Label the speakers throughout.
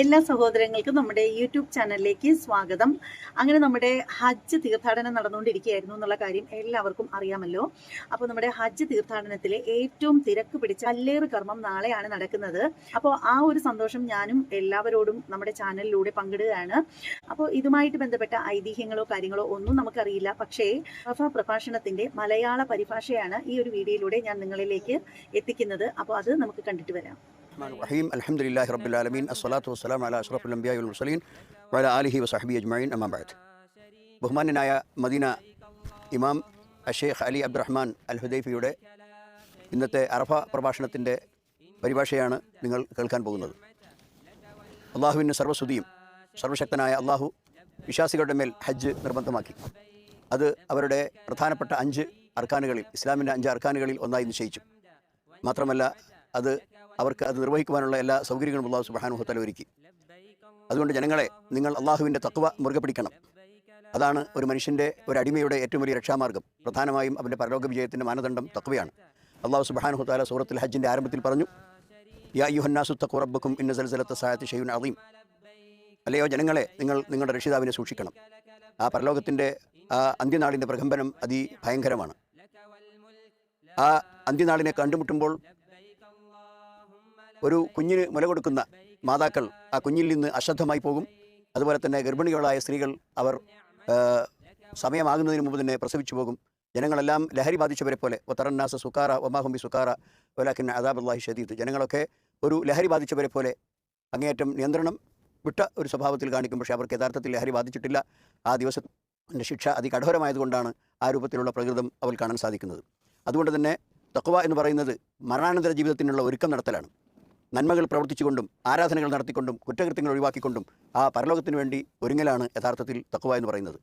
Speaker 1: എല്ലാ സഹോദരങ്ങൾക്കും നമ്മുടെ യൂട്യൂബ് ചാനലിലേക്ക് സ്വാഗതം. അങ്ങനെ നമ്മുടെ ഹജ്ജ് തീർത്ഥാടനം നടന്നുകൊണ്ടിരിക്കുകയായിരുന്നു എന്നുള്ള കാര്യം എല്ലാവർക്കും അറിയാമല്ലോ. അപ്പോൾ നമ്മുടെ ഹജ്ജ് തീർത്ഥാടനത്തിലെ ഏറ്റവും തിരക്ക് പിടിച്ച കല്ലേറ് കർമ്മം നാളെയാണ് നടക്കുന്നത്. അപ്പോൾ ആ ഒരു സന്തോഷം ഞാനും എല്ലാവരോടും നമ്മുടെ ചാനലിലൂടെ പങ്കിടുകയാണ്. അപ്പോൾ ഇതുമായിട്ട് ബന്ധപ്പെട്ട ഐതിഹ്യങ്ങളോ കാര്യങ്ങളോ ഒന്നും നമുക്കറിയില്ല. പക്ഷേ പ്രഭാഷണത്തിന്റെ മലയാള പരിഭാഷയാണ് ഈ ഒരു വീഡിയോയിലൂടെ ഞാൻ നിങ്ങളിലേക്ക് എത്തിക്കുന്നത്. അപ്പോൾ അത് നമുക്ക് കണ്ടിട്ട് വരാം.
Speaker 2: الرحيم الحمد لله رب العالمين الصلاة والسلام على أشرف الأنبياء والمرسلين وعلى آله وصحبه أجمعين أما بعد. ബഹുമാന്യനായ മദീന ഇമാം അഷേഖ് അലി അബ്ദുറഹ്മാൻ അൽ ഹുദൈഫിയുടെ ഇന്നത്തെ അറഫ പ്രഭാഷണത്തിൻ്റെ പരിഭാഷയാണ് നിങ്ങൾ കേൾക്കാൻ പോകുന്നത്. അള്ളാഹുവിന് സർവ്വസ്തുതിയും. സർവശക്തനായ അള്ളാഹു വിശ്വാസികളുടെ മേൽ ഹജ്ജ് നിർബന്ധമാക്കി. അത് അവരുടെ പ്രധാനപ്പെട്ട 5 അർക്കാനുകളിൽ, ഇസ്ലാമിൻ്റെ 5 അർക്കാനുകളിൽ ഒന്നായി നിശ്ചയിച്ചു. മാത്രമല്ല അവർക്ക് അത് നിർവഹിക്കുവാനുള്ള എല്ലാ സൗകര്യങ്ങളും അല്ലാഹു സുബ്ഹാനഹു വ തആല ഒരുക്കി. അതുകൊണ്ട് ജനങ്ങളെ, നിങ്ങൾ അള്ളാഹുവിൻ്റെ തഖ്വ മുറുകെ പിടിക്കണം. അതാണ് ഒരു മനുഷ്യൻ്റെ, ഒരു അടിമയുടെ ഏറ്റവും വലിയ രക്ഷാമാർഗ്ഗം. പ്രധാനമായും അവൻ്റെ പരലോക വിജയത്തിൻ്റെ മാനദണ്ഡം തഖ്വയാണ്. അല്ലാഹു സുബ്ഹാനഹു വ തആല സൂറത്തുൽ ഹജ്ജിൻ്റെ ആരംഭത്തിൽ പറഞ്ഞു, യാ അയ്യുഹന്നാസു തഖൂ റബ്ബക്കും ഇന്ന സൽസലത്ത സഅത്തി ശൈഉൻ അദീം. അല്ലയോ ജനങ്ങളെ, നിങ്ങൾ നിങ്ങളുടെ രക്ഷിതാവിനെ സൂക്ഷിക്കണം. ആ പരലോകത്തിൻ്റെ അന്ത്യനാളിൻ്റെ പ്രകമ്പനം അതിഭയങ്കരമാണ്. ആ അന്ത്യനാളിനെ കണ്ടുമുട്ടുമ്പോൾ ഒരു കുഞ്ഞിന് മുല കൊടുക്കുന്ന മാതാക്കൾ ആ കുഞ്ഞിൽ നിന്ന് അശ്രദ്ധമായി പോകും. അതുപോലെ തന്നെ ഗർഭിണികളായ സ്ത്രീകൾ അവർ സമയമാകുന്നതിന് മുമ്പ് തന്നെ പ്രസവിച്ചു പോകും. ജനങ്ങളെല്ലാം ലഹരി ബാധിച്ചവരെ പോലെ വതറന്നാസ സുക്കാറ വമാഹും ബി സുക്കാറ വലാകിൻ അദാബുല്ലാഹി ശദീദ്. ജനങ്ങളൊക്കെ ഒരു ലഹരി ബാധിച്ചവരെ പോലെ അങ്ങേയറ്റം നിയന്ത്രണം വിട്ട ഒരു സ്വഭാവത്തിൽ കാണിക്കും. പക്ഷേ അവർക്ക് യഥാർത്ഥത്തിൽ ലഹരി ബാധിച്ചിട്ടില്ല. ആ ദിവസത്തിൻ്റെ ശിക്ഷ അതികഠോരമായതുകൊണ്ടാണ് ആ രൂപത്തിലുള്ള പ്രകൃതം അവൽ കാണാൻ സാധിക്കുന്നത്. അതുകൊണ്ട് തന്നെ തഖ്വ എന്ന് പറയുന്നത് മരണാനന്തര ജീവിതത്തിനുള്ള ഒരുക്കം നടത്തലാണ്. നന്മകൾ പ്രവർത്തിച്ചുകൊണ്ടും ആരാധനകൾ നടത്തിക്കൊണ്ടും കുറ്റകൃത്യങ്ങൾ ഒഴിവാക്കിക്കൊണ്ടും ആ പരലോകത്തിന് വേണ്ടി ഒരുങ്ങലാണ് യഥാർത്ഥത്തിൽ തഖ്വ എന്ന് പറയുന്നത്.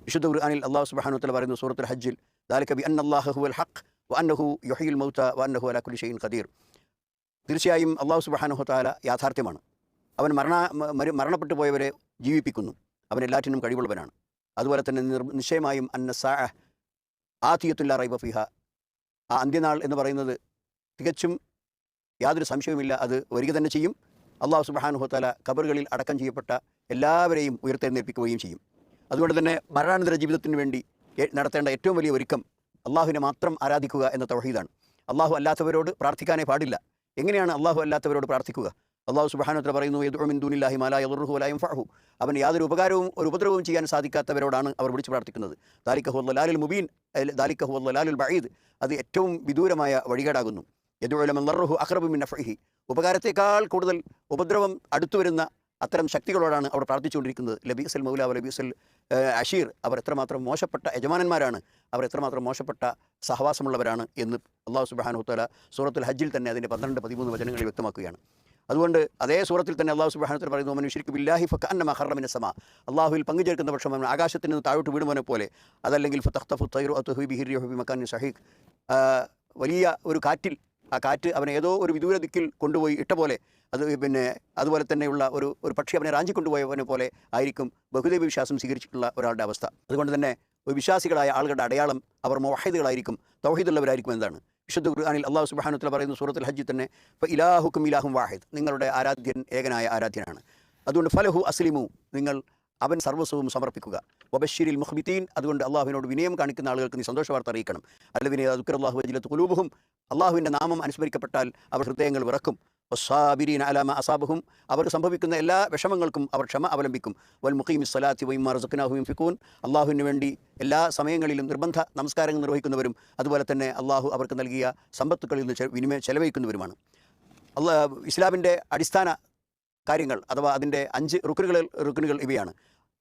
Speaker 2: വിശുദ്ധ ഖുർആനിൽ അല്ലാഹു സുബ്ഹാനഹു വ തആല പറയുന്നു സൂറത്തുൽ ഹജ്ജിൽ, ദാലിക ബിഅന്നല്ലാഹ ഹുവൽ ഹഖ് വഅന്നഹു യുഹ്യിൽ മൗത വഅന്നഹു അലാ കുല്ലി ഷൈഇൻ ഖദീർ. തീർച്ചയായും അല്ലാഹു സുബ്ഹാനഹു വ തആല യാഥാർത്ഥ്യമാണ്. അവൻ മരണപ്പെട്ടു പോയവരെ ജീവിപ്പിക്കുന്നു. അവൻ എല്ലാറ്റിനും കഴിവുള്ളവനാണ്. അതുപോലെ തന്നെ നിശ്ചയമായും അന്ന സാഅ ആതിയത്തുൻ ലാ റൈബ ഫീഹ. ആ അന്ത്യനാൾ എന്ന് പറയുന്നത് തികച്ചും യാതൊരു സംശയവുമില്ല, അത് വരിക തന്നെ ചെയ്യും. അല്ലാഹു സുബ്ഹാനഹു വ തആല ഖബറുകളിൽ അടക്കം ചെയ്യപ്പെട്ട എല്ലാവരെയും ഉയർത്തെഴുന്നേൽപ്പിക്കുകയും ചെയ്യും. അതുകൊണ്ട് തന്നെ മരണാനന്തര ജീവിതത്തിന് വേണ്ടി നടത്തേണ്ട ഏറ്റവും വലിയ ഒരുക്കം അള്ളാഹുവിനെ മാത്രം ആരാധിക്കുക എന്ന തൗഹീദാണ്. അള്ളാഹു അല്ലാത്തവരോട് പ്രാർത്ഥിക്കാനേ പാടില്ല. എങ്ങനെയാണ് അള്ളാഹു അല്ലാത്തവരോട് പ്രാർത്ഥിക്കുക? അല്ലാഹു സുബ്ഹാനഹു വ തആല പറയുന്നു, യദ്ഉ മിൻ ദൂനില്ലാഹി മാ ലാ യദുറുഹു വലാ യൻഫഉഹു. അവൻ യാതൊരു ഉപകാരവും ഒരു ഉപദ്രവവും ചെയ്യാൻ സാധിക്കാത്തവരോടാണ് അവർ വിളിച്ച് പ്രാർത്ഥിക്കുന്നത്. ദാലിക ഹുവൽ ളലാലുൽ മുബീൻ, ദാലിക ഹുവൽ ളലാലുൽ ബഈദ്. അത് ഏറ്റവും വിദൂരമായ വഴികേടാകുന്നു. യദ്ഉ ലമൻ ളർറുഹു അഖ്റബു മിൻ നഫഇഹി. ഉപകാരത്തേക്കാൾ കൂടുതൽ ഉപദ്രവം അടുത്തു വരുന്ന അത്തരം ശക്തികളോടാണ് അവർ പ്രാർത്ഥിച്ചുകൊണ്ടിരിക്കുന്നത്. ലബീസൽ മൗല ലബീസൽ അഷീർ. അവർ എത്രമാത്രം മോശപ്പെട്ട യജമാനന്മാരാണ്, അവർ എത്രമാത്രം മോശപ്പെട്ട സഹവാസമുള്ളവരാണ് എന്ന് അല്ലാഹു സുബ്ഹാനഹു വ തആല സൂറത്തുൽ ഹജ്ജിൽ തന്നെ അതിൻ്റെ 12-13 വചനങ്ങളിൽ വ്യക്തമാക്കുകയാണ്. അതുകൊണ്ട് അതേ സൂറത്തിൽ തന്നെ അല്ലാഹു സുബ്ഹാനഹു വ തആല പറയുന്നു, മൻ യുശ്രികു ബില്ലാഹി ഫകഅന്നമാ ഖറ മിനസ് സമാ. അല്ലാഹുവിൽ പങ്കുചേർക്കുന്ന പക്ഷം അവൻ ആകാശത്തിൽ നിന്ന് താഴോട്ട് വീണുവനെ പോലെ, അതല്ലെങ്കിൽ ഫതഖ്തഫു തൈറു അതുഹു ബിഹി റിഹു ബിമകാനിൻ സഹീഖ്. വലിയ ഒരു കാറ്റിൽ, ആ കാറ്റ് അവനെ ഏതോ ഒരു വിദൂര ദിക്കിൽ കൊണ്ടുപോയി ഇട്ട പോലെ, അതുപോലെ തന്നെയുള്ള ഒരു പക്ഷി അവനെ റാഞ്ചിക്കൊണ്ടുപോയവനെ പോലെ ആയിരിക്കും ബഹുദൈവ വിശ്വാസം സ്വീകരിച്ചിട്ടുള്ള ഒരാളുടെ അവസ്ഥ. അതുകൊണ്ട് തന്നെ വിശ്വാസികളായ ആളുകളുടെ അടയാളം അവർ മുവഹിദുകളായിരിക്കും, തൗഹീദുള്ളവരായിരിക്കും എന്നതാണ്. വിശുദ്ധ ഖുർആനിൽ അല്ലാഹു സുബ്ഹാനഹു വ തആല പറയുന്നു സൂറത്തുൽ ഹജ്ജിൽ തന്നെ, ഫഇലാഹുക്കും ഇലാഹും വാഹിദ്. നിങ്ങളുടെ ആരാധ്യൻ ഏകനായ ആരാധ്യനാണ്. അതുകൊണ്ട് ഫലഹു അസ്ലിമു, നിങ്ങൾ അവൻ സർവ്വസ്വവും സമർപ്പിക്കുക. വബശ്ശിരിൽ മുഖ്ബിതീൻ. അതുകൊണ്ട് അള്ളാഹുവിനോട് വിനയം കാണിക്കുന്ന ആളുകൾക്ക് നീ സന്തോഷ വാർത്ത അറിയിക്കണം. അല്ലവിനെ ദുക്റുല്ലാഹു വജിലത്ത് ഖുലൂബുഹും. അള്ളാഹുവിൻ്റെ നാമം അനുസ്മരിക്കപ്പെട്ടാൽ അവർ ഹൃദയങ്ങൾ വിറക്കും. വസ്സാബിരീന അലാ മാ അസാബഹും. അവർക്ക് സംഭവിക്കുന്ന എല്ലാ വിഷമങ്ങൾക്കും അവർ ക്ഷമ അവലംബിക്കും. വൽ മുഖീമിസ് സ്വലാത്തി വമിമ്മാ റസഖ്നാഹും യുൻഫിഖൂൻ. അള്ളാഹുവിന് വേണ്ടി എല്ലാ സമയങ്ങളിലും നിർബന്ധ നമസ്കാരങ്ങൾ നിർവഹിക്കുന്നവരും അതുപോലെ തന്നെ അള്ളാഹു അവർക്ക് നൽകിയ സമ്പത്തുക്കളിൽ നിന്ന് ചെലവഴിക്കുന്നവരുമാണ്. ഇസ്ലാമിൻ്റെ അടിസ്ഥാന കാര്യങ്ങൾ അഥവാ അതിൻ്റെ 5 റുക്നുകൾ ഇവയാണ്.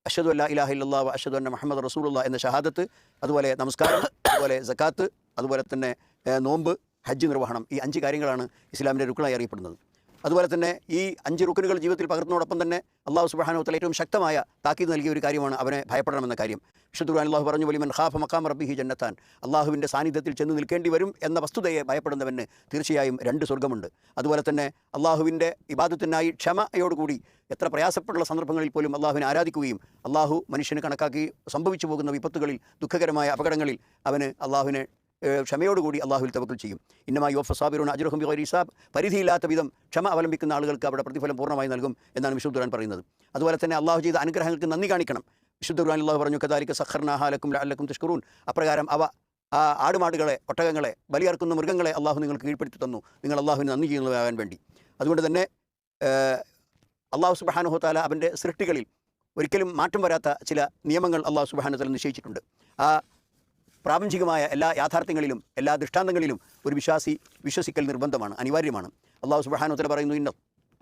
Speaker 2: അഷ്ഹദു അല്ലാ ഇലാഹ ഇല്ലല്ലാഹ് വ അഷ്ഹദു അന്ന മുഹമ്മദ് റസൂലുള്ളാഹ് എന്ന ഷഹാദത്ത്, അതുപോലെ നമസ്കാരം, അതുപോലെ സക്കാത്ത്, അതുപോലെ തന്നെ നോമ്പ്, ഹജ്ജ് നിർവഹണം. ഈ 5 കാര്യങ്ങളാണ് ഇസ്ലാമിൻ്റെ റുക്നായി അറിയപ്പെടുന്നത്. അതുപോലെ തന്നെ ഈ 5 റുക്നുകൾ ജീവിതത്തിൽ പകർത്തുന്നതോടൊപ്പം തന്നെ അല്ലാഹു സുബ്ഹാനഹു വ തആല ഏറ്റവും ശക്തമായ താക്കീത് നൽകിയ ഒരു കാര്യമാണ് അവനെ ഭയപ്പെടണമെന്ന കാര്യം. വിശുദ്ധ ഖുർആനിൽ അല്ലാഹു പറഞ്ഞു, വലിമൻ ഖാഫ മഖാമ റബ്ബിഹി ജന്നത്താൻ. അള്ളാഹുവിൻ്റെ സാന്നിധ്യത്തിൽ ചെന്ന് നിൽക്കേണ്ടി വരും എന്ന വസ്തുതയെ ഭയപ്പെടുന്നവന് തീർച്ചയായും 2 സ്വർഗ്ഗമുണ്ട്. അതുപോലെ തന്നെ അള്ളാഹുവിൻ്റെ ഇബാദത്തിനായി ക്ഷമയോടുകൂടി എത്ര പ്രയാസപ്പെട്ടുള്ള സന്ദർഭങ്ങളിൽ പോലും അള്ളാഹുവിനെ ആരാധിക്കുകയും അള്ളാഹു മനുഷ്യന് കണക്കാക്കി സംഭവിച്ചു പോകുന്ന വിപത്തുകളിൽ, ദുഃഖകരമായ അപകടങ്ങളിൽ അവന് അള്ളാഹുവിനെ ക്ഷമയോടുകൂടി അള്ളാഹുവിൽ തവക്കൽ ചെയ്യും. ഇന്നമാ യുവഫ സാബിറൂന അജ്റഹും ബിഗൈരി ഹിസാബ്, പരിധിയില്ലാത്ത വിധം ക്ഷമ അവലംബിക്കുന്ന ആളുകൾക്ക് അവിടെ പ്രതിഫലം പൂർണ്ണമായി നൽകും എന്നാണ് വിശുദ്ധ ഖുർആൻ പറയുന്നത്. അതുപോലെ തന്നെ അള്ളാഹു ചെയ്ത അനുഗ്രഹങ്ങൾക്ക് നന്ദി കാണിക്കണം. വിശുദ്ധ ഖുർആൻ അള്ളാഹു പറഞ്ഞു കദാലിക സഖർനാഹാ ലക്കും ലഅല്ലക്കും തഷ്കുറൂൻ. അപ്രകാരം ആ ആടുമാടുകളെ, ഒട്ടകങ്ങളെ, ബലിയർക്കുന്ന മൃഗങ്ങളെ അള്ളാഹു നിങ്ങൾക്ക് കീഴ്പ്പെടുത്തി തന്നു, നിങ്ങൾ അള്ളാഹുവിന് നന്ദി ചെയ്യുന്നതാകാൻ വേണ്ടി. അതുകൊണ്ട് തന്നെ അള്ളാഹു സുബ്ഹാനഹു വ തആല അവൻ്റെ സൃഷ്ടികളിൽ ഒരിക്കലും മാറ്റം വരാത്ത ചില നിയമങ്ങൾ അള്ളാഹു സുബ്ഹാനഹു വ തആല നിശ്ചയിച്ചിട്ടുണ്ട്. ആ പ്രാപഞ്ചികമായ എല്ലാ യാഥാർത്ഥ്യങ്ങളിലും എല്ലാ ദൃഷ്ടാന്തങ്ങളിലും ഒരു വിശ്വസിക്കൽ നിർബന്ധമാണ്, അനിവാര്യമാണ്. അള്ളാഹു സുബ്ഹാനഹു വ തആല പറയുന്നു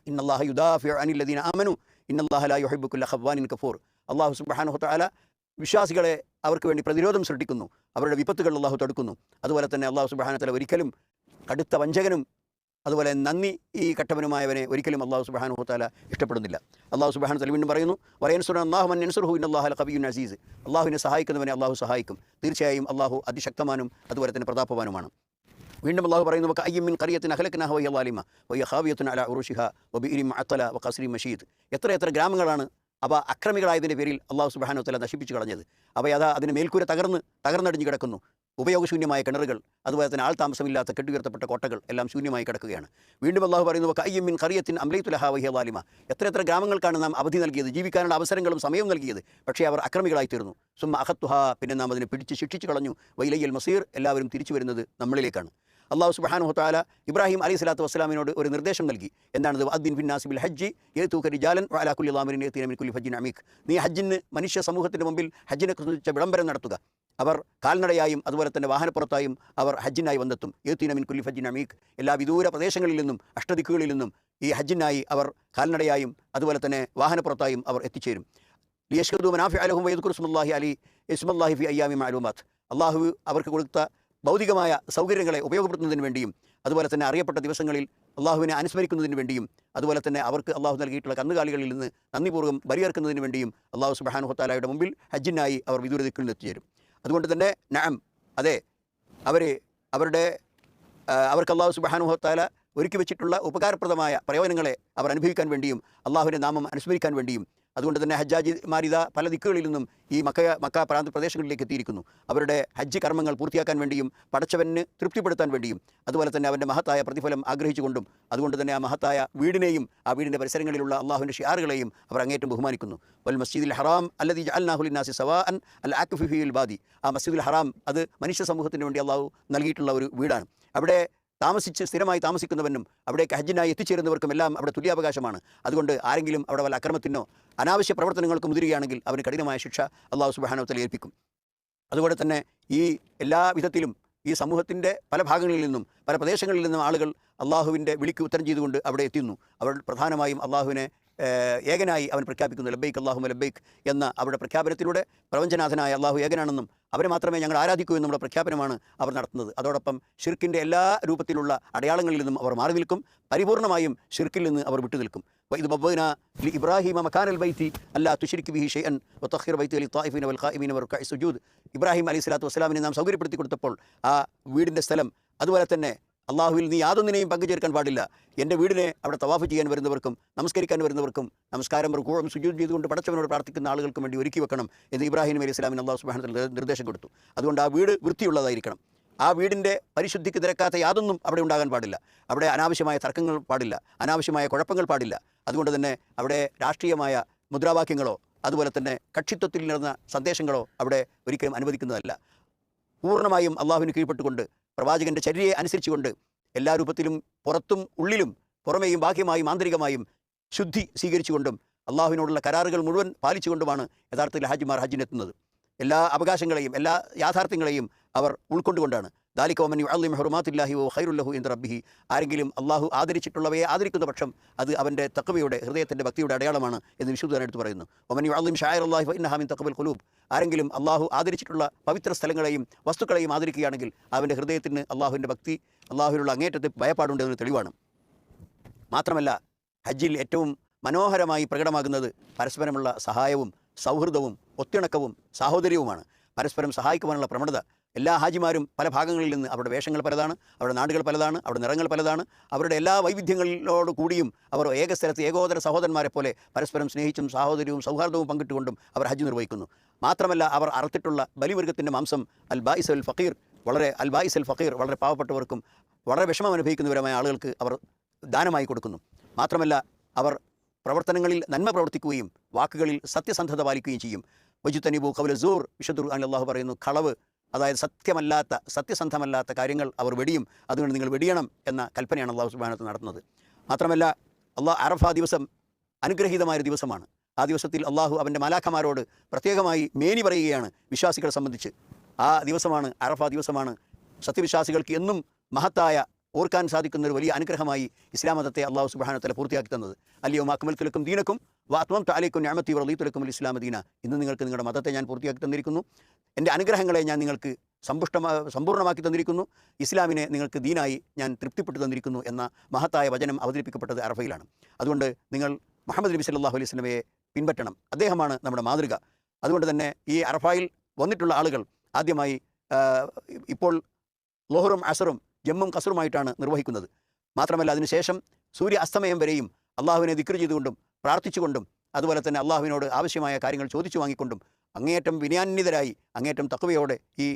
Speaker 2: ഇന്നല്ലാഹ യുദാഫിഉ അനിൽ ലദീന ആമനു ഇന്നല്ലാഹ ലാ യുഹിബ്ബു കുല്ല ഖവ്വാനിൻ കഫൂർ. അള്ളാഹു സുബ്ഹാനഹു വ തആല വിശ്വാസികളെ അവർക്ക് വേണ്ടി പ്രതിരോധം സൃഷ്ടിക്കുന്നു, അവരുടെ വിപത്തുകൾ അള്ളാഹു തടുക്കുന്നു. അതുപോലെ തന്നെ അള്ളാഹു സുബ്ഹാനഹു വ തആല ഒരിക്കലും കടുത്ത വഞ്ചകനും അതുപോലെ നന്ദി ഈ കട്ടവനുമായവനെ ഒരിക്കലും അള്ളാഹു സുബ്ഹാനഹു വ തആല ഇഷ്ടപ്പെടുന്നില്ല. അള്ളാഹു സുബ്ഹാനഹു വ തആല വീണ്ടും പറയുന്നു വയൻസുറല്ലാഹു മൻ യൻസുറുഹു ഇന്നല്ലാഹ ലഖവിയ്യുൻ അസീസ്. അള്ളാഹുവിനെ സഹായിക്കുന്നവനെ അള്ളാഹു സഹായിക്കും, തീർച്ചയായും അള്ളാഹു അതിശക്തമാനും അതുപോലെ തന്നെ പ്രതാപവാനുമാണ്. വീണ്ടും അള്ളാഹു പറയുന്നു വകഅയ്യിൻ മിൻ ഖറിയത്തിൻ അഹ്ലക്നാഹ വഹിയ ളാലിമ വഹിയ ഖാവിയത്തുൻ അലാ ഉറൂശിഹാ വബിഇരിൻ മുഅത്തല വഖസ്രിൻ മശീദ്. എത്ര ഗ്രാമങ്ങളാണ് അവ അക്രമികളായതിൻ്റെ പേരിൽ അള്ളാഹു സുബ്ഹാനഹു വ തആല നശിപ്പിച്ചു കളഞ്ഞത്. അവയതാ അതിന് മേൽക്കൂര തകർന്നടിഞ്ഞു കിടക്കുന്നു. ഉപയോഗശൂന്യമായ കിണറുകൾ, അതുപോലെ തന്നെ ആൾ താമസമില്ലാത്ത കെട്ടുയർത്തപ്പെട്ട കോട്ടകൾ എല്ലാം ശൂന്യമായി കിടക്കുകയാണ്. വീണ്ടും അള്ളാഹു പറയുന്നു വകഅയ്യിൻ മിൻ ഖറിയത്തിൻ അംലൈതു ലഹാ വഹിയ ളാലിമ. എത്ര ഗ്രാമങ്ങൾക്കാണ് നാം അവധി നൽകിയത്, ജീവിക്കാനുള്ള അവസരങ്ങളും സമയവും നൽകിയത്, പക്ഷേ അവർ അക്രമികളായി തീർന്നു. സുമ്മ അഖത്തുഹാ, പിന്നെ നാം അതിനെ പിടിച്ച് ശിക്ഷിച്ചു കളഞ്ഞു. വഇലയ്യൽ മസീർ, എല്ലാവരും തിരിച്ചു വരുന്നത് നമ്മളിലേക്കാണ്. അള്ളാഹു സുബ്ഹാനഹു വ തആല ഇബ്രാഹിം അലൈഹി സ്വലാത്തു വസ്സലാമിനോട് ഒരു നിർദ്ദേശം നൽകി. എന്താണത്? വഅദ്ദിൻ ഫിന്നാസി ബിൽ ഹജ്ജി യഅതൂക റിജാലൻ വഅലാ കുല്ലി ളാമിറിൻ യഅതീന മിൻ കുല്ലി ഫജ്ജിൻ അമീഖ്. നീ ഹജ്ജിന് മനുഷ്യ സമൂഹത്തിൻ്റെ മുമ്പിൽ ഹജ്ജിനെ കുറിച്ച് വിളംബരം നടത്തുക. അവർ കാൽനടയായും അതുപോലെ തന്നെ വാഹനപ്പുറത്തായും അവർ ഹജ്ജിനായി വന്നെത്തും. യഅതീന മിൻ കുല്ലി ഫജ്ജിൻ അമീഖ്. എല്ലാ വിദൂര പ്രദേശങ്ങളിൽ നിന്നും അഷ്ടദിക്കുകളിൽ നിന്നും ഈ ഹജ്ജിനായി അവർ കാൽനടയായും അതുപോലെ തന്നെ വാഹനപ്പുറത്തായും അവർ എത്തിച്ചേരും. ലിയശ്ഹദൂ മനാഫിഅ ലഹും വയദ്കുറു ഇസ്മല്ലാഹി ഫി അയ്യാമിൻ മഅലൂമാത്ത്. അള്ളാഹു അവർക്ക് കൊടുത്ത ഭൗതികമായ സൗകര്യങ്ങളെ ഉപയോഗപ്പെടുത്തുന്നതിന് വേണ്ടിയും അതുപോലെ തന്നെ അറിയപ്പെട്ട ദിവസങ്ങളിൽ അള്ളാഹുവിനെ അനുസ്മരിക്കുന്നതിന് വേണ്ടിയും അതുപോലെ തന്നെ അവർക്ക് അള്ളാഹു നൽകിയിട്ടുള്ള കന്നുകാലികളിൽ നിന്ന് നന്ദിപൂർവ്വം ബലിയർക്കുന്നതിന് വേണ്ടിയും അള്ളാഹു സുബ്ഹാനഹു വ തആലയുടെ മുമ്പിൽ ഹജ്ജിനായി അവർ വിദൂര ദിക്കുകളിൽ എത്തിച്ചേരും. അതുകൊണ്ട് തന്നെ നഅം, അതെ, അവർക്ക് അള്ളാഹു സുബ്ഹാനഹു വ തആല ഒരുക്കി വെച്ചിട്ടുള്ള ഉപകാരപ്രദമായ പ്രയോജനങ്ങളെ അവർ അനുഭവിക്കാൻ വേണ്ടിയും അള്ളാഹുവിൻ്റെ നാമം അനുസ്മരിക്കാൻ വേണ്ടിയും അതുകൊണ്ട് തന്നെ ഹജ്ജാജിമാരിത പല ദിക്കുകളിൽ നിന്നും ഈ മക്ക പ്രാന്ത പ്രദേശങ്ങളിലേക്ക് എത്തിയിരിക്കുന്നു. അവരുടെ ഹജ്ജ് കർമ്മങ്ങൾ പൂർത്തിയാക്കാൻ വേണ്ടിയും പടച്ചവന് തൃപ്തിപ്പെടുത്താൻ വേണ്ടിയും അതുപോലെ തന്നെ അവൻ്റെ മഹത്തായ പ്രതിഫലം ആഗ്രഹിച്ചുകൊണ്ടും അതുകൊണ്ട് തന്നെ ആ മഹത്തായ വീടിനെയും ആ വീടിൻ്റെ പരിസരങ്ങളിലുള്ള അള്ളാഹുവിൻ്റെ ഷിയാറുകളെയും അവർ അങ്ങേറ്റം ബഹുമാനിക്കുന്നു. വൽ മസ്ജിദുൽ ഹറാം അല്ലദീ ജഅൽനാഹു ലിന്നാസി സവാഅൻ അൽ ആകിഫു ഫീഹിൽ ബാദി. ആ മസ്ജിദുൽ ഹറാം അത് മനുഷ്യ സമൂഹത്തിന് വേണ്ടി അള്ളാഹു നൽകിയിട്ടുള്ള ഒരു വീടാണ്. അവിടെ സ്ഥിരമായി താമസിക്കുന്നവനും അവിടേക്ക് ഹജ്ജിനായി എത്തിച്ചേരുന്നവർക്കും എല്ലാം അവിടെ തുല്യാവകാശമാണ്. അതുകൊണ്ട് ആരെങ്കിലും അവിടെ വല്ല അക്രമത്തിനോ അനാവശ്യ പ്രവർത്തനങ്ങൾക്ക് മുതിരുകയാണെങ്കിൽ അവന് കഠിനമായ ശിക്ഷ അള്ളാഹു സുബ്ഹാനഹു വ തആല ഏൽപ്പിക്കും. അതുപോലെ തന്നെ ഈ എല്ലാ വിധത്തിലും ഈ സമൂഹത്തിൻ്റെ പല ഭാഗങ്ങളിൽ നിന്നും പല പ്രദേശങ്ങളിൽ നിന്നും ആളുകൾ അള്ളാഹുവിൻ്റെ വിളിക്ക് ഉത്തരം ചെയ്തുകൊണ്ട് അവിടെ എത്തുന്നു. അവർ പ്രധാനമായും അള്ളാഹുവിനെ ഏകനായി അവൻ പ്രഖ്യാപിക്കുന്നു. ലബ്ബൈക്ക് അല്ലാഹുമ്മ ലബ്ബൈക്ക് എന്ന അവരുടെ പ്രഖ്യാപനത്തിലൂടെ പ്രപഞ്ചനാഥനായ അള്ളാഹു ഏകനാണെന്നും അവരെ മാത്രമേ ഞങ്ങൾ ആരാധിക്കൂ എന്നുള്ള പ്രഖ്യാപനമാണ് അവർ നടത്തുന്നത്. അതോടൊപ്പം ഷിർക്കിൻ്റെ എല്ലാ രൂപത്തിലുള്ള അടയാളങ്ങളിൽ നിന്നും അവർ മാറി നിൽക്കും. പരിപൂർണമായും ഷിർക്കിൽ നിന്ന് അവർ വിട്ടുനിൽക്കും. വഇദ് ബവ്വനാ ലി ഇബ്രാഹിമ മകാനൽ ബൈത്തി അല്ലാ തുശ്രിക് ബിഹി ഷൈഅൻ വതഖിർ ബൈത്തി ലിത്വായിഫീന വൽഖായിമീന വറുക്കഇ സുജൂദ്. ഇബ്രാഹിം അലൈഹി സ്വലാത്തു വസ്സലാമിനെ നാം സൗകര്യപ്പെടുത്തി കൊടുത്തപ്പോൾ ആ വീടിൻ്റെ സ്ഥലം അതുപോലെ തന്നെ അള്ളാഹുവിൽ നീ യാതൊന്നിനെയും പങ്കുചേർക്കാൻ പാടില്ല. എൻ്റെ വീടിനെ അവിടെ തവാഫ് ചെയ്യാൻ വരുന്നവർക്കും നമസ്കരിക്കാൻ വരുന്നവർക്കും നമസ്കാരം റുകൂഉം സുജൂദ് ചെയ്തുകൊണ്ട് പടച്ചവനോട് പ്രാർത്ഥിക്കുന്ന ആളുകൾക്കും വേണ്ടി ഒരുക്കി വെക്കണം എന്ന് ഇബ്രാഹിം അലൈഹി സ്വലാമിന് അള്ളാഹു സുബ്ഹാനഹു വ തആല നിർദ്ദേശം കൊടുത്തു. അതുകൊണ്ട് ആ വീട് വൃത്തിയുള്ളതായിരിക്കണം. ആ വീടിൻ്റെ പരിശുദ്ധിക്ക് നിരക്കാത്ത യാതൊന്നും അവിടെ ഉണ്ടാകാൻ പാടില്ല. അവിടെ അനാവശ്യമായ തർക്കങ്ങൾ പാടില്ല, അനാവശ്യമായ കുഴപ്പങ്ങൾ പാടില്ല. അതുകൊണ്ട് തന്നെ അവിടെ രാഷ്ട്രീയമായ മുദ്രാവാക്യങ്ങളോ അതുപോലെ തന്നെ കക്ഷിത്വത്തിൽ നിറഞ്ഞ സന്ദേശങ്ങളോ അവിടെ ഒരിക്കലും അനുവദിക്കുന്നതല്ല. പൂർണ്ണമായും അള്ളാഹുവിന് കീഴ്പ്പെട്ടുകൊണ്ട് പ്രവാചകൻ്റെ ചര്യയെ അനുസരിച്ചുകൊണ്ട് എല്ലാ രൂപത്തിലും പുറത്തും ഉള്ളിലും പുറമേയും ബാഹ്യമായും ആന്തരികമായും ശുദ്ധി സ്വീകരിച്ചുകൊണ്ടും അള്ളാഹുവിനോടുള്ള കരാറുകൾ മുഴുവൻ പാലിച്ചുകൊണ്ടുമാണ് യഥാർത്ഥത്തിൽ ഹാജിമാർ ഹജ്ജിനെത്തുന്നത്. എല്ലാ അവകാശങ്ങളെയും എല്ലാ യാഥാർത്ഥ്യങ്ങളെയും അവർ ഉൾക്കൊണ്ടുകൊണ്ടാണ്. ദാലിക വമൻ യുഅള്ളിം ഹുറുമാത്തില്ലാഹി വഹുവ ഖൈറുൽ ലഹു ഇൻദ റബ്ബിഹി. ആരെങ്കിലും അള്ളാഹു ആദരിച്ചിട്ടുള്ളവയെ ആദരിക്കുന്ന പക്ഷം അത് അവൻ്റെ തഖ്വയുടെ ഹൃദയത്തിൻ്റെ ഭക്തിയുടെ അടയാളമാണ് എന്ന് വിശുദ്ധൻ എടുത്ത് പറയുന്നു. വമൻ യുഅള്ളിം ശആയിറല്ലാഹി ഫഇന്നഹാ മിൻ തഖ്വൽ ഖുലൂബ്. ആരെങ്കിലും അള്ളാഹു ആദരിച്ചിട്ടുള്ള പവിത്ര സ്ഥലങ്ങളെയും വസ്തുക്കളെയും ആദരിക്കുകയാണെങ്കിൽ അവൻ്റെ ഹൃദയത്തിന് അള്ളാഹുവിൻ്റെ ഭക്തി അള്ളാഹുവിനുള്ള അങ്ങേറ്റത്തെ ഭയപ്പാടുണ്ട് എന്നൊരു തെളിവാണ്. മാത്രമല്ല ഹജ്ജിൽ ഏറ്റവും മനോഹരമായി പ്രകടമാകുന്നത് പരസ്പരമുള്ള സഹായവും സൗഹൃദവും ഒത്തിണക്കവും സാഹോദര്യവുമാണ്. പരസ്പരം സഹായിക്കുവാനുള്ള പ്രവണത. എല്ലാ ഹാജിമാരും പല ഭാഗങ്ങളിൽ നിന്ന് അവരുടെ വേഷങ്ങൾ പലതാണ്, അവരുടെ നാടുകൾ പലതാണ്, അവരുടെ നിറങ്ങൾ പലതാണ്. അവരുടെ എല്ലാ വൈവിധ്യങ്ങളോട് കൂടിയും അവർ ഏകസ്ഥലത്ത് ഏകോദര സഹോദരന്മാരെ പോലെ പരസ്പരം സ്നേഹിച്ചും സാഹോദര്യവും സൗഹാർദ്ദവും പങ്കിട്ടുകൊണ്ടും അവർ ഹജ്ജ് നിർവഹിക്കുന്നു. മാത്രമല്ല അവർ അറുത്തിട്ടുള്ള ബലിമൃഗത്തിൻ്റെ മാംസം അൽ ബായിസ് അൽ ഫഖീർ, വളരെ അൽബായിസ് അൽ ഫക്കീർ, വളരെ പാവപ്പെട്ടവർക്കും വളരെ വിഷമം അനുഭവിക്കുന്നവരുമായ ആളുകൾക്ക് അവർ ദാനമായി കൊടുക്കുന്നു. മാത്രമല്ല അവർ പ്രവർത്തനങ്ങളിൽ നന്മ പ്രവർത്തിക്കുകയും വാക്കുകളിൽ സത്യസന്ധത പാലിക്കുകയും ചെയ്യും. വജുത്തനിബു ഖൗല സൂർ, വിശുദ്ധ ഖുർആനിൽ അല്ലാഹു പറയുന്നു, കളവ്, അതായത് സത്യസന്ധമല്ലാത്ത കാര്യങ്ങൾ അവർ വെടിയും, അതുകൊണ്ട് നിങ്ങൾ വെടിയണം എന്ന കൽപ്പനയാണ് അല്ലാഹു സുബ്ഹാനഹു വ തആല നടത്തുന്നത്. മാത്രമല്ല അറഫ ദിവസം അനുഗ്രഹീതമായൊരു ദിവസമാണ്. ആ ദിവസത്തിൽ അള്ളാഹു അവൻ്റെ മലാഖമാരോട് പ്രത്യേകമായി മേനി പറയുകയാണ് വിശ്വാസികളെ സംബന്ധിച്ച്. ആ ദിവസമാണ്, അറഫ ദിവസമാണ് സത്യവിശ്വാസികൾക്ക് എന്നും മഹത്തായ, ഓർക്കാൻ സാധിക്കുന്ന ഒരു വലിയ അനുഗ്രഹമായി ഇസ്ലാം മതത്തെ അള്ളാഹു സുബ്ഹാനഹു വ തആല പൂർത്തിയാക്കി തന്നത്. അൽയൗമ അക്മൽതു ലക്കും ദീനക്കും വഅത്മംതു അലൈക്കും നിഅമതി വറദീതു ലക്കുമുൽ ഇസ്ലാമ ദീന. ഇന്ന് നിങ്ങൾക്ക് നിങ്ങളുടെ മതത്തെ ഞാൻ പൂർത്തിയാക്കി തന്നിരിക്കുന്നു, എൻ്റെ അനുഗ്രഹങ്ങളെ ഞാൻ നിങ്ങൾക്ക് സമ്പൂർണ്ണമാക്കി തന്നിരിക്കുന്നു, ഇസ്ലാമിനെ നിങ്ങൾക്ക് ദീനായി ഞാൻ തൃപ്തിപ്പെട്ടു തന്നിരിക്കുന്നു എന്ന മഹത്തായ വചനം അവതരിപ്പിക്കപ്പെട്ടത് അറഫയിലാണ്. അതുകൊണ്ട് നിങ്ങൾ മുഹമ്മദ് നബി സല്ലല്ലാഹു അലൈഹി വസല്ലമയെ പിൻപറ്റണം. അദ്ദേഹമാണ് നമ്മുടെ മാതൃക. അതുകൊണ്ട് തന്നെ ഈ അറഫായിൽ വന്നിട്ടുള്ള ആളുകൾ ആദ്യമായി ഇപ്പോൾ ളുഹറും അസറും ജമ്മും കസറുമായിട്ടാണ് നിർവഹിക്കുന്നത്. മാത്രമല്ല അതിനുശേഷം സൂര്യ അസ്തമയം വരെയും അള്ളാഹുവിനെ ദിക്ർ ചെയ്തുകൊണ്ടും പ്രാർത്ഥിച്ചുകൊണ്ടും അതുപോലെ തന്നെ അള്ളാഹുവിനോട് ആവശ്യമായ കാര്യങ്ങൾ ചോദിച്ചു വാങ്ങിക്കൊണ്ടും അങ്ങേയറ്റം വിനയാന്വിതരായി അങ്ങേയറ്റം തഖ്വയോടെ ഈ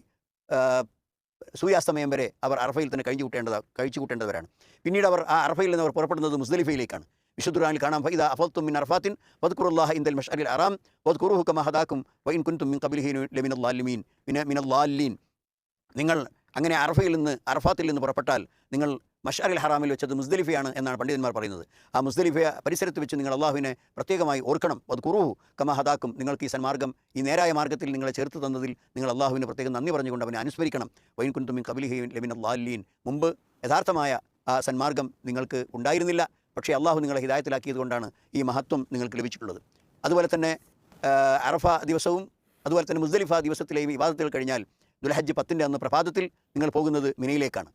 Speaker 2: സൂര്യാസ്തമയം വരെ അവർ അറഫയിൽ തന്നെ കഴിച്ചു കൂട്ടേണ്ടവരാണ്. പിന്നീട് അവർ ആ അറഫയിൽ നിന്ന് അവർ പുറപ്പെടുന്നത് മുസ്ദലിഫയിലേക്കാണ്. വിശുദ്ധ ഖുർആനിൽ കാണാം, ഫഇദാ അഫൽതും മിൻ അർഫാത്തിൻ വദ്കുറുല്ലാഹ ഇൻദൽ മശ്അരിൽ ഹറാം വദ്കുറുഹു കമാ ഹദാക്കും വഇൻ കുൻതും മിൻ ഖബ്ലിഹി ലമിനൽ ളാലിമീൻ മിനൽ ളാലിൻ. നിങ്ങൾ അങ്ങനെ അറഫാത്തിൽ നിന്ന് പുറപ്പെട്ടാൽ നിങ്ങൾ മശ്അരിൽ ഹറാമിൽ വെച്ചത് മുസ്ദലിഫയാണ് എന്നാണ് പണ്ഡിതന്മാർ പറയുന്നത്. ആ മുസ്ദലിഫ പരിസരത്ത് വെച്ച് നിങ്ങൾ അള്ളാഹുവിനെ പ്രത്യേകമായി ഓർക്കണം. വദ്കുറുഹു കമാ ഹദാക്കും, നിങ്ങൾക്ക് ഈ സന്മാർഗം, ഈ നേരായ മാർഗ്ഗത്തിൽ നിങ്ങളെ ചേർത്ത് തന്നതിൽ നിങ്ങൾ അള്ളാഹുവിന് പ്രത്യേകം നന്ദി പറഞ്ഞുകൊണ്ട് അവനെ അനുസ്മരിക്കണം. വഇൻ കുൻതും മിൻ ഖബ്ലിഹി ലമിനൽ ളാലിൻ, മുമ്പ് യഥാർത്ഥമായ ആ സന്മാർഗം നിങ്ങൾക്ക് ഉണ്ടായിരുന്നില്ല, പക്ഷേ അള്ളാഹു നിങ്ങളെ ഹിദായത്തിലാക്കിയത് കൊണ്ടാണ് ഈ മഹത്വം നിങ്ങൾക്ക് ലഭിച്ചിട്ടുള്ളത്. അതുപോലെ തന്നെ അറഫ ദിവസവും അതുപോലെ തന്നെ മുസ്ദലിഫ ദിവസത്തിലെയും ഇബാദത്തുകൾ കഴിഞ്ഞാൽ ദുൽഹജ്ജ് 10 അന്ന് പ്രഭാതത്തിൽ നിങ്ങൾ പോകുന്നത് മിനയിലേക്കാണ്.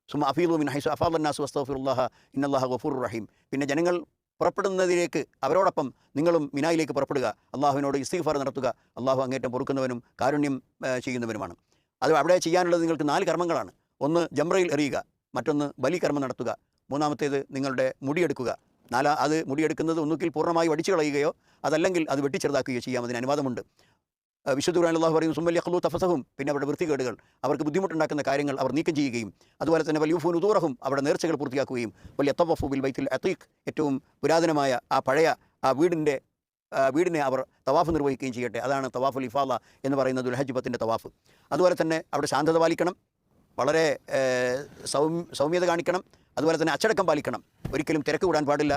Speaker 2: സുമ്മ അഫീദു മിൻ ഹൈസു അഫാദന്നാസു വസ്തഗ്ഫിറുല്ലാഹ ഇന്നല്ലാഹ ഗഫൂറുർ റഹീം. പിന്നെ ജനങ്ങൾ പുറപ്പെടുന്നതിലേക്ക് അവരോടൊപ്പം നിങ്ങളും മിനായിലേക്ക് പുറപ്പെടുക, അള്ളാഹുവിനോട് ഇസ്തിഗ്ഫാർ നടത്തുക. അള്ളാഹു അങ്ങേറ്റം പൊറുക്കുന്നവനും കാരുണ്യം ചെയ്യുന്നവനുമാണ്. അത് അവിടെ ചെയ്യാനുള്ളത് നിങ്ങൾക്ക് 4 കർമ്മങ്ങളാണ്. ഒന്ന് ജംറയിൽ എറിയുക, മറ്റൊന്ന് ബലികർമ്മം നടത്തുക, മൂന്നാമത്തേത് നിങ്ങളുടെ മുടിയെടുക്കുക. അത് മുടിയെടുക്കുന്നത് ഒന്നുകിൽ പൂർണ്ണമായി വടിച്ചു കളയുകയോ അതല്ലെങ്കിൽ അത് വെട്ടിച്ചെറുതാക്കുകയോ ചെയ്യാം, അതിന് അനുവാദമുണ്ട്. വിശുദ്ധ ഖുർആനിൽ അല്ലാഹു പറയുന്നു, സുമ്മൽ യഖ്ലൂ തഫസഹും, പിന്നെ അവരുടെ വൃത്തികേടുകൾ, അവർക്ക് ബുദ്ധിമുട്ടുണ്ടാക്കുന്ന കാര്യങ്ങൾ അവർ നീക്കം ചെയ്യുകയും അതുപോലെ തന്നെ വൽയൂഫൂ നുദൂറഹും, അവിടെ നേർച്ചകൾ പൂർത്തിയാക്കുകയും വൽയത്തവഫു ബിൽ ബൈത്തുൽ അതീഖ്, ഏറ്റവും പുരാതനമായ ആ പഴയ ആ വീടിനെ അവർ തവാഫ് നിർവഹിക്കുകയും ചെയ്യട്ടെ. അതാണ് തവാഫുൽ ഇഫാദ എന്ന് പറയുന്ന ദുൽഹജ്ജ് 10 തവാഫ്. അതുപോലെ തന്നെ അവിടെ ശാന്തത പാലിക്കണം, വളരെ സൗമ്യത കാണിക്കണം, അതുപോലെ തന്നെ അച്ചടക്കം പാലിക്കണം. ഒരിക്കലും തിരക്ക് കൂടാൻ പാടില്ല.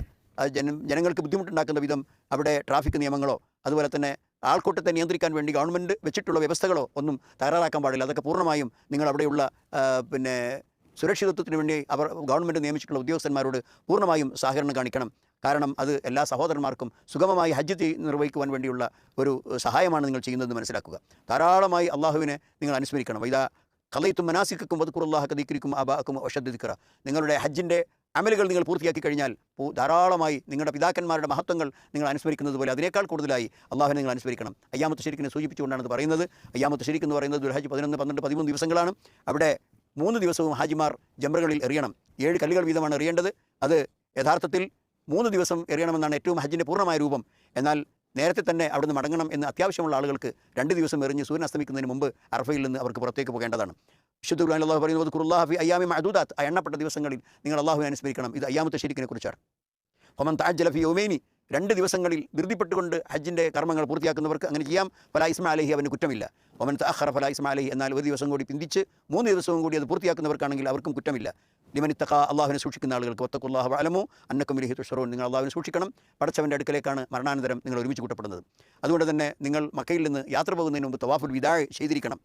Speaker 2: ജനങ്ങൾക്ക് ബുദ്ധിമുട്ടുണ്ടാക്കുന്ന വിധം അവിടെ ട്രാഫിക് നിയമങ്ങളോ അതുപോലെ തന്നെ ആൾക്കൂട്ടത്തെ നിയന്ത്രിക്കാൻ വേണ്ടി ഗവൺമെൻറ് വെച്ചിട്ടുള്ള വ്യവസ്ഥകളോ ഒന്നും തയ്യാറാക്കാൻ പാടില്ല. അതൊക്കെ പൂർണ്ണമായും നിങ്ങൾ അവിടെയുള്ള സുരക്ഷിതത്വത്തിന് വേണ്ടി ഗവൺമെൻറ് നിയമിച്ചിട്ടുള്ള ഉദ്യോഗസ്ഥന്മാരോട് പൂർണ്ണമായും സഹകരണം കാണിക്കണം. കാരണം അത് എല്ലാ സഹോദരന്മാർക്കും സുഗമമായി ഹജ്ജ് നിർവഹിക്കുവാൻ വേണ്ടിയുള്ള ഒരു സഹായമാണ് നിങ്ങൾ ചെയ്യുന്നതെന്ന് മനസ്സിലാക്കുക. ധാരാളമായി അള്ളാഹുവിനെ നിങ്ങൾ അനുസ്മരിക്കണം. ഇതാ ഖളൈതും മനാസിക്കക്കും വദ്കുറുല്ലാഹ കദിക്രിക്കും ആബാഅക്കും വശദ്ദ ദിക്റ. നിങ്ങളുടെ ഹജ്ജിൻ്റെ അമലുകൾ നിങ്ങൾ പൂർത്തിയാക്കി കഴിഞ്ഞാൽ ധാരാളമായി നിങ്ങളുടെ പിതാക്കന്മാരുടെ മഹത്വങ്ങൾ നിങ്ങൾ അനുസ്മരിക്കുന്നത് പോലെ അതിനേക്കാൾ കൂടുതലായി അള്ളാഹുവിനെ നിങ്ങൾ അനുസ്മരിക്കണം. അയ്യാമത്ത് ശരീക്കിനെ സൂചിപ്പിച്ചുകൊണ്ടാണ് ഇത് പറയുന്നത്. അയ്യാമത്ത് ശരീക്ക് എന്ന് പറയുന്നത് ദുൽഹജ്ജ് 11, 12, 13 ദിവസങ്ങളാണ്. അവിടെ 3 ദിവസവും ഹാജിമാർ ജംറകളിൽ എറിയണം. 7 കല്ലുകൾ വീതമാണ് എറിയേണ്ടത്. അത് യഥാർത്ഥത്തിൽ 3 ദിവസം എറിയണമെന്നാണ് ഏറ്റവും ഹജ്ജിൻ്റെ പൂർണ്ണമായ രൂപം. എന്നാൽ നേരത്തെ തന്നെ അവിടുന്ന് മടങ്ങണം എന്ന് അത്യാവശ്യമുള്ള ആളുകൾക്ക് 2 ദിവസം എറിഞ്ഞ് സൂര്യൻ അസ്തമിക്കുന്നതിന് മുമ്പ് അറഫയിൽ നിന്ന് അവർക്ക് പുറത്തേക്ക് പോകേണ്ടതാണ്. വിശുദ്ധ ഖുർആനിൽ അല്ലാഹു പറയുന്നത് ഖുറുല്ലാഹ ഫി അയ്യാമി മഅദൂദാത്ത്, ആ എണ്ണപ്പെട്ട ദിവസങ്ങളിൽ നിങ്ങൾ അള്ളാഹുവിനെ അനുസ്മരിക്കണം. ഇത് അയ്യാമത്തെ ശരീക്കിനെ കുറിച്ചാണ്. ഫമൻ തഅജ്ജല ഫി യൗമൈനി, 2 ദിവസങ്ങളിൽ ധൃതിപ്പെട്ടുകൊണ്ട് ഹജ്ജിൻ്റെ കർമ്മങ്ങൾ പൂർത്തിയാക്കുന്നവർക്ക് അങ്ങനെ ചെയ്യാം. ഫലാ ഇസ്മ അലൈഹി, അവന് കുറ്റമില്ല. വമൻ തഅഖറ ഫലാ ഇസ്മ അലൈഹി, എന്നാൽ ഒരു ദിവസം കൂടി പിന്തിച്ച് 3 ദിവസവും കൂടി അത് പൂർത്തിയാക്കുന്നവർക്കാണെങ്കിൽ അവർക്കും കുറ്റമില്ല. ലിമൻ ഇത്തഖ, അള്ളാഹുവിനെ സൂക്ഷിക്കുന്ന ആളുകൾക്ക് വത്തഖുല്ലാഹ വഅലമു അന്നക്കും ഇലൈഹി തുഹ്ശറൂൻ, നിങ്ങൾ അള്ളാഹുവിനെ സൂക്ഷിക്കണം. പടച്ചവൻ്റെ അടുക്കലേക്കാണ് മരണാനന്തരം നിങ്ങൾ ഒരുമിച്ച് കൂട്ടപ്പെടുന്നത്. അതുകൊണ്ട് തന്നെ നിങ്ങൾ മക്കയിൽ നിന്ന് യാത്ര പോകുന്നതിന് മുമ്പ് തവാഫുൽ വിദാ ചെയ്തിരിക്കണം.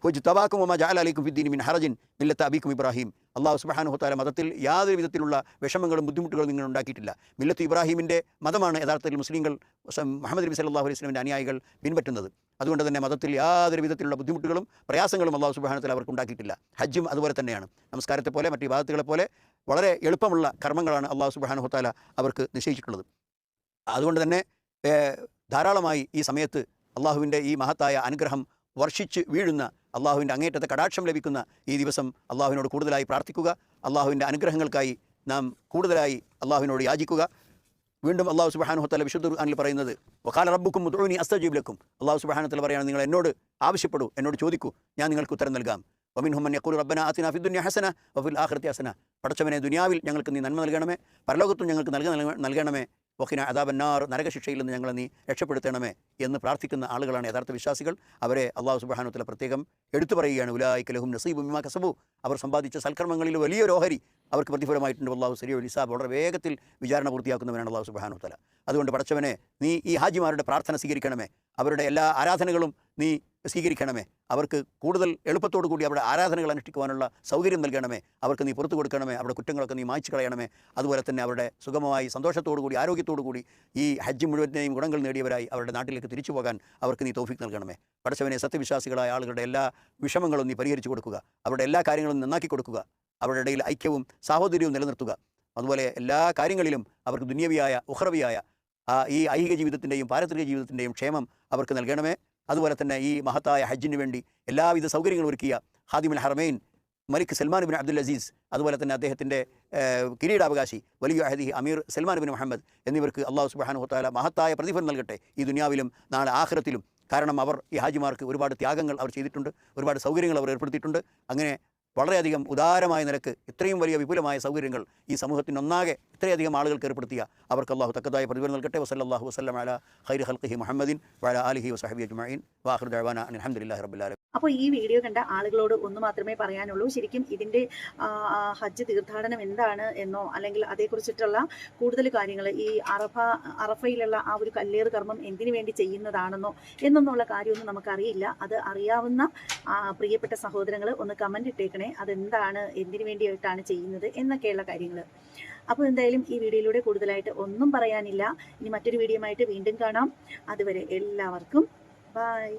Speaker 2: ഹുജ്തബാക്കും വമാ ജഅല അലൈക്കും ഫിദ്ദീനി മിൻ ഹറജിൻ മില്ലത്ത അബീക്കും ഇബ്രാഹിം. അല്ലാഹു സുബ്ഹാനഹു വതആല മതത്തിൽ യാതൊരു വിധത്തിലുള്ള വിഷമങ്ങളും ബുദ്ധിമുട്ടുകളും നിങ്ങൾ ഉണ്ടാക്കിയിട്ടില്ല. മില്ലത്ത് ഇബ്രാഹിമിൻ്റെ മതമാണ് യഥാർത്ഥത്തിൽ മുസ്ലിങ്ങൾ മുഹമ്മദ് നബി സല്ലല്ലാഹു അലൈഹി വസല്ലമയുടെ അനുയായികൾ പിൻപറ്റുന്നത്. അതുകൊണ്ട് തന്നെ മതത്തിൽ യാതൊരു വിധത്തിലുള്ള ബുദ്ധിമുട്ടുകളും പ്രയാസങ്ങളും അല്ലാഹു സുബ്ഹാനഹു വതആല അവർക്ക് ഉണ്ടാക്കിയിട്ടില്ല. ഹജ്ജും അതുപോലെ തന്നെയാണ്. നമസ്കാരത്തെ പോലെ മറ്റ് ഇബാദത്തുകളെ പോലെ വളരെ എളുപ്പമുള്ള കർമ്മങ്ങളാണ് അല്ലാഹു സുബ്ഹാനഹു വതആല അവർക്ക് നിശ്ചയിച്ചിട്ടുള്ളത്. അതുകൊണ്ട് തന്നെ ധാരാളമായി ഈ സമയത്ത് അള്ളാഹുവിൻ്റെ ഈ മഹത്തായ അനുഗ്രഹം വർഷിച്ച് വീഴുന്ന, അള്ളാഹുവിൻ്റെ അങ്ങേറ്റത്തെ കടാക്ഷം ലഭിക്കുന്ന ഈ ദിവസം അള്ളാഹുവിനോട് കൂടുതലായി പ്രാർത്ഥിക്കുക. അള്ളാഹുവിൻ്റെ അനുഗ്രഹങ്ങൾക്കായി നാം കൂടുതലായി അള്ളാഹുവിനോട് യാചിക്കുക. വീണ്ടും അള്ളാഹു സുബ്ഹാനഹു വതആല വിശുദ്ധ ഖുർആനിൽ പറയുന്നത്, വഖാല റബ്ബുക്കും ഉദ്ഉനി അസ്തജീബ് ലക്കും. അള്ളാഹു സുബ്ഹാനഹു വതആല പറയാണ്, നിങ്ങൾ എന്നോട് ആവശ്യപ്പെടൂ, എന്നോട് ചോദിക്കൂ, ഞാൻ നിങ്ങൾക്ക് ഉത്തരം നൽകാം. വമിൻഹും മൻ യഖൂലു റബ്ബനാ ആതിനാ ഫിദ്ദുനിയ ഹസന വഫിൽ ആഖിറതി ഹസന. പടച്ചവനെ, ദുനിയാവിൽ ഞങ്ങൾക്ക് നീ നന്മ നൽകണമേ, പരലോകത്തും ഞങ്ങൾക്ക് നൽകണമേ, വഖിന അദാബന്നാർ, നരകശിക്ഷയിൽ നിന്ന് ഞങ്ങളെ നീ രക്ഷപ്പെടുത്തണമേ എന്ന് പ്രാർത്ഥിക്കുന്ന ആളുകളാണ് യഥാർത്ഥ വിശ്വാസികൾ. അവരെ അള്ളാഹു സുബ്ഹാനഹു വതആല പ്രത്യേകം എടുത്തു പറയുകയാണ്. ഉലൈക ലഹും നസീബും മിമ്മാ കസബു. അവർ സമ്പാദിച്ച സൽക്കർമ്മങ്ങളിൽ വലിയൊരു ഓഹരി അവർക്ക് പ്രതിഫലമായിട്ടുണ്ട്. അള്ളാഹു സരീഉൽ ഹിസാബ്, വളരെ വേഗത്തിൽ വിചാരണ പൂർത്തിയാക്കുന്നവനാണ് അള്ളാഹു സുബ്ഹാനഹു വതആല. അതുകൊണ്ട് പടച്ചവനെ, നീ ഈ ഹാജിമാരുടെ പ്രാർത്ഥന സ്വീകരിക്കണമേ, അവരുടെ എല്ലാ ആരാധനകളും നീ സ്വീകരിക്കണമേ, അവർക്ക് കൂടുതൽ എളുപ്പത്തോടു കൂടി അവരുടെ ആരാധനകൾ അനുഷ്ഠിക്കുവാനുള്ള സൗകര്യം നൽകണമേ, അവർക്ക് നീ പുറത്തു കൊടുക്കണമേ, അവരുടെ കുറ്റങ്ങളൊക്കെ നീ മായ്ച്ചു കളയണമേ. അതുപോലെ തന്നെ അവരുടെ സുഗമമായി സന്തോഷത്തോടു കൂടി ആരോഗ്യത്തോടു കൂടി ഈ ഹജ്ജ് മുഴുവനെയും ഗുണങ്ങൾ നേടിയവരായി അവരുടെ നാട്ടിലേക്ക് തിരിച്ചു പോകാൻ അവർക്ക് നീ തൗഫീഖ് നൽകണമേ. പടച്ചവനെ, സത്യവിശ്വാസികളായ ആളുകളുടെ എല്ലാ വിഷമങ്ങളും നീ പരിഹരിച്ചു കൊടുക്കുക, അവരുടെ എല്ലാ കാര്യങ്ങളും നന്നാക്കി കൊടുക്കുക, അവരുടെ ഇടയിൽ ഐക്യവും സാഹോദര്യവും നിലനിർത്തുക. അതുപോലെ എല്ലാ കാര്യങ്ങളിലും അവർക്ക് ദുനിയവിയായ ഉഖ്റവിയായ ഈ ഐഹിക ജീവിതത്തിൻ്റെയും പാരത്രിക ജീവിതത്തിൻ്റെയും ക്ഷേമം അവർക്ക് നൽകണമേ. അതുപോലെ തന്നെ ഈ മഹത്തായ ഹജ്ജിന് വേണ്ടി എല്ലാവിധ സൗകര്യങ്ങളും ഒരുക്കിയ ഖാദിമുൽ ഹറമൈൻ മലിക് സൽമാൻ ബിൻ അബ്ദുൽ അസീസ്, അതുപോലെ തന്നെ അദ്ദേഹത്തിൻ്റെ കിരീടാവകാശി വലിയ അഹദിഹി അമീർ സൽമാൻ ബിൻ മുഹമ്മദ് എന്നിവർക്ക് അള്ളാഹു സുബ്ഹാനഹു വതആല മഹത്തായ പ്രതിഫലം നൽകട്ടെ, ഈ ദുനിയാവിലും നാളെ ആഖിറത്തിലും. കാരണം അവർ ഈ ഹാജിമാർക്ക് ഒരുപാട് ത്യാഗങ്ങൾ അവർ ചെയ്തിട്ടുണ്ട്, ഒരുപാട് സൗകര്യങ്ങൾ അവർ ഏർപ്പെടുത്തിയിട്ടുണ്ട്. അങ്ങനെ വളരെയധികം ഉദാരമായ നിലക്ക് ഇത്രയും വലിയ വിപുലമായ സൗകര്യങ്ങൾ ഈ സമൂഹത്തിനൊന്നാകെ ഇത്രയധികം ആളുകൾക്ക് ഏർപ്പെടുത്തിയ അവർക്ക് അള്ളാഹു തക്കതായ പ്രതിഫലം നൽകട്ടെ. വസല്ലല്ലാഹു വസല്ലം അലാ ഖൈരി ഖൽഖിഹി മുഹമ്മദിൻ വഅലാ ആലിഹി വസഹബിഹി അജ്മഈൻ വആഖിറു ദഅവാനാ അനിൽ ഹംദുലില്ലാഹി റബ്ബിൽ ആലമീൻ.
Speaker 1: അപ്പോൾ ഈ വീഡിയോ കണ്ട ആളുകളോട് ഒന്ന് മാത്രമേ പറയാനുള്ളൂ. ശരിക്കും ഇതിൻ്റെ ഹജ്ജ് തീർത്ഥാടനം എന്താണ് എന്നോ അല്ലെങ്കിൽ അതേക്കുറിച്ചിട്ടുള്ള കൂടുതൽ കാര്യങ്ങൾ, ഈ അറഫയിലുള്ള ആ ഒരു കല്ലേറ് കർമ്മം എന്തിനു വേണ്ടി ചെയ്യുന്നതാണെന്നോ എന്നൊന്നുള്ള കാര്യമൊന്നും നമുക്കറിയില്ല. അത് അറിയാവുന്ന പ്രിയപ്പെട്ട സഹോദരങ്ങൾ ഒന്ന് കമൻ്റ് ഇട്ടേക്കണേ, അതെന്താണ്, എന്തിനു വേണ്ടിയിട്ടാണ് ചെയ്യുന്നത് എന്നൊക്കെയുള്ള കാര്യങ്ങൾ. അപ്പോൾ എന്തായാലും ഈ വീഡിയോയിലൂടെ കൂടുതലായിട്ട് ഒന്നും പറയാനില്ല. ഇനി മറ്റൊരു വീഡിയോ ആയിട്ട് വീണ്ടും കാണാം. അതുവരെ എല്ലാവർക്കും ബൈ.